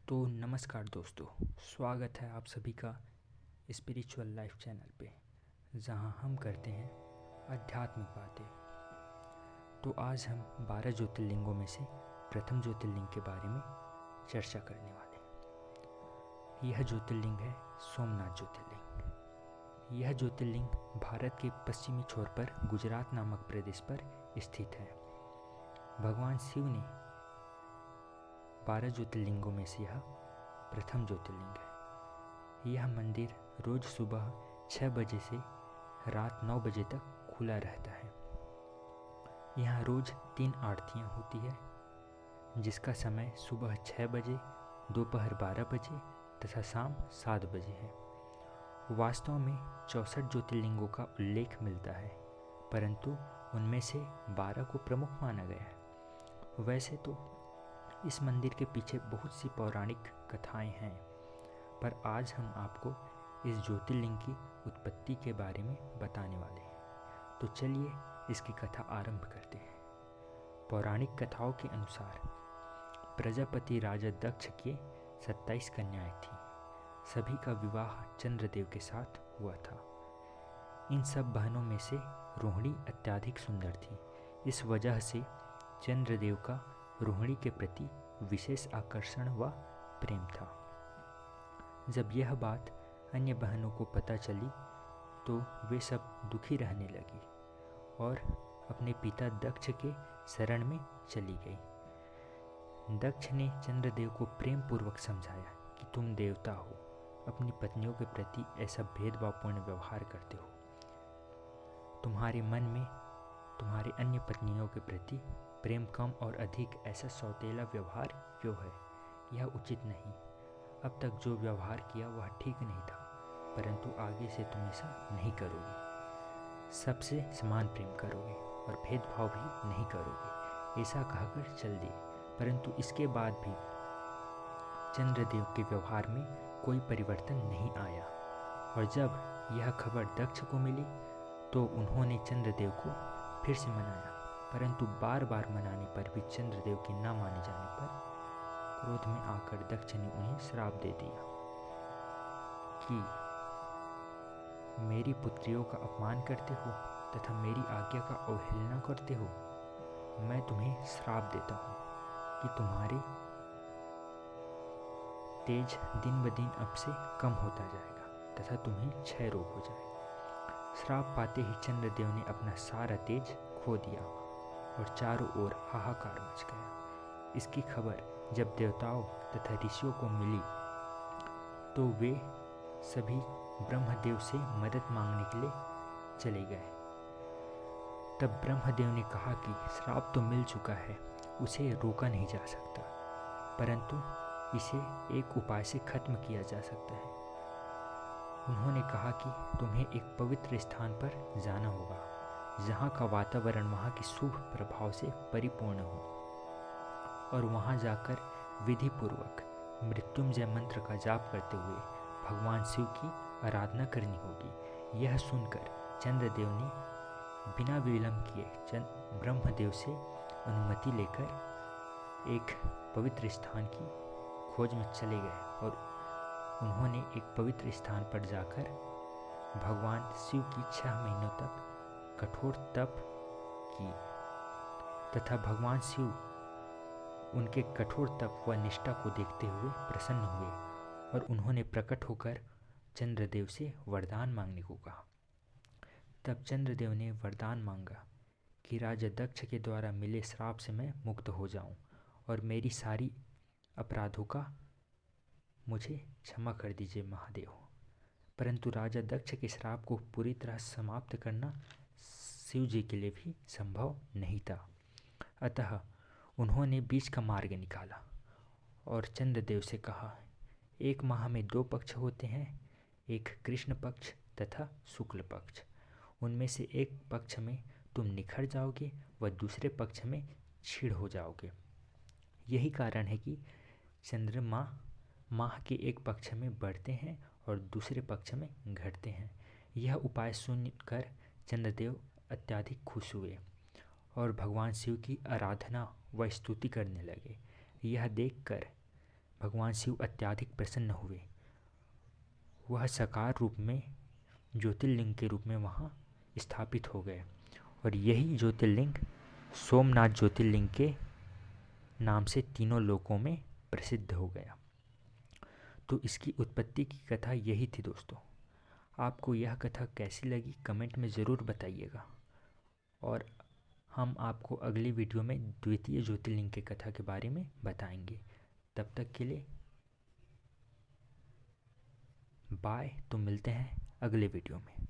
तो नमस्कार दोस्तों, स्वागत है आप सभी का स्पिरिचुअल लाइफ चैनल पे, जहां हम करते हैं आध्यात्मिक बातें। तो आज हम 12 ज्योतिर्लिंगों में से प्रथम ज्योतिर्लिंग के बारे में चर्चा करने वाले हैं। यह ज्योतिर्लिंग है सोमनाथ ज्योतिर्लिंग। यह ज्योतिर्लिंग भारत के पश्चिमी छोर पर गुजरात नामक प्रदेश पर स्थित है। भगवान शिव ने 12 ज्योतिर्लिंगों में से यह प्रथम ज्योतिर्लिंग है। यह मंदिर रोज सुबह 6 बजे से रात 9 बजे तक खुला रहता है। यहाँ रोज 3 आरतियाँ होती है, जिसका समय सुबह 6 बजे, दोपहर 12 बजे तथा शाम 7 बजे है। वास्तव में 64 ज्योतिर्लिंगों का उल्लेख मिलता है, परंतु उनमें से 12 को प्रमुख माना गया है। वैसे तो इस मंदिर के पीछे बहुत सी पौराणिक कथाएं हैं, पर आज हम आपको इस ज्योतिर्लिंग की उत्पत्ति के बारे में बताने वाले हैं। तो चलिए इसकी कथा आरंभ करते हैं। पौराणिक कथाओं के अनुसार प्रजापति राजा दक्ष के 27 कन्याएं थीं। सभी का विवाह चंद्रदेव के साथ हुआ था। इन सब बहनों में से रोहिणी अत्यधिक सुंदर थी। इस वजह से चंद्रदेव का रोहिणी के प्रति विशेष आकर्षण व प्रेम था। जब यह बात अन्य बहनों को पता चली तो वे सब दुखी रहने लगी और अपने पिता दक्ष के शरण में चली गई। दक्ष ने चंद्रदेव को प्रेम पूर्वक समझाया कि तुम देवता हो, अपनी पत्नियों के प्रति ऐसा भेदभावपूर्ण व्यवहार करते हो। तुम्हारे मन में तुम्हारी अन्य पत्नियों के प्रति प्रेम कम और अधिक ऐसा सौतेला व्यवहार क्यों है? यह उचित नहीं। अब तक जो व्यवहार किया वह ठीक नहीं था, परंतु आगे से तुम ऐसा नहीं करोगे। सबसे समान प्रेम करोगे और भेदभाव भी नहीं करोगे, ऐसा कहकर चल दिए। परंतु इसके बाद भी चंद्रदेव के व्यवहार में कोई परिवर्तन नहीं आया, और जब यह खबर दक्ष को मिली तो उन्होंने चंद्रदेव को फिर से मनाया, परंतु बार बार मनाने पर भी चंद्रदेव के न माने जाने पर क्रोध में आकर दक्ष ने उन्हें श्राप दे दिया कि मेरी पुत्रियों का अपमान करते हो तथा मेरी आज्ञा का अवहेलना करते हो। मैं तुम्हें श्राप देता हूँ कि तुम्हारे तेज दिन ब दिन अब से कम होता जाएगा तथा तुम्हें क्षय रोग हो जाएगा। श्राप पाते ही चंद्रदेव ने अपना सारा तेज खो दिया और चारों ओर हाहाकार मच गया। इसकी खबर जब देवताओं तथा ऋषियों को मिली तो वे सभी ब्रह्मदेव से मदद मांगने के लिए चले गए। तब ब्रह्मदेव ने कहा कि श्राप तो मिल चुका है, उसे रोका नहीं जा सकता, परंतु इसे एक उपाय से खत्म किया जा सकता है। उन्होंने कहा कि तुम्हें एक पवित्र स्थान पर जाना होगा, जहाँ का वातावरण वहाँ की शुभ प्रभाव से परिपूर्ण हो, और वहाँ जाकर विधि पूर्वक मृत्युंजय मंत्र का जाप करते हुए भगवान शिव की आराधना करनी होगी। यह सुनकर चंद्रदेव ने बिना विलंब किए ब्रह्मदेव से अनुमति लेकर एक पवित्र स्थान की खोज में चले गए, और उन्होंने एक पवित्र स्थान पर जाकर भगवान शिव की 6 महीनों तक कठोर तप की, तथा भगवान शिव उनके कठोर तप व निष्ठा को देखते हुए प्रसन्न हुए और उन्होंने प्रकट होकर चंद्रदेव से वरदान मांगने को कहा। तब चंद्रदेव ने वरदान मांगा कि राजा दक्ष के द्वारा मिले श्राप से मैं मुक्त हो जाऊं और मेरी सारी अपराधों का मुझे क्षमा कर दीजिए महादेव। परंतु राजा दक्ष के श्राप को पूरी तरह समाप्त करना शिव जी के लिए भी संभव नहीं था। अतः उन्होंने बीच का मार्ग निकाला और चंद्रदेव से कहा, एक माह में 2 पक्ष होते हैं, एक कृष्ण पक्ष तथा शुक्ल पक्ष। उनमें से एक पक्ष में तुम निखर जाओगे व दूसरे पक्ष में क्षीण हो जाओगे। यही कारण है कि चंद्रमा माह के एक पक्ष में बढ़ते हैं और दूसरे पक्ष में घटते हैं। यह उपाय सुनकर चंद्रदेव अत्यधिक खुश हुए और भगवान शिव की आराधना व स्तुति करने लगे। यह देखकर भगवान शिव अत्यधिक प्रसन्न हुए। वह साकार रूप में ज्योतिर्लिंग के रूप में वहाँ स्थापित हो गए और यही ज्योतिर्लिंग सोमनाथ ज्योतिर्लिंग के नाम से तीनों लोकों में प्रसिद्ध हो गया। तो इसकी उत्पत्ति की कथा यही थी दोस्तों। आपको यह कथा कैसी लगी कमेंट में ज़रूर बताइएगा और हम आपको अगली वीडियो में द्वितीय ज्योतिर्लिंग की कथा के बारे में बताएंगे। तब तक के लिए बाय। तो मिलते हैं अगले वीडियो में।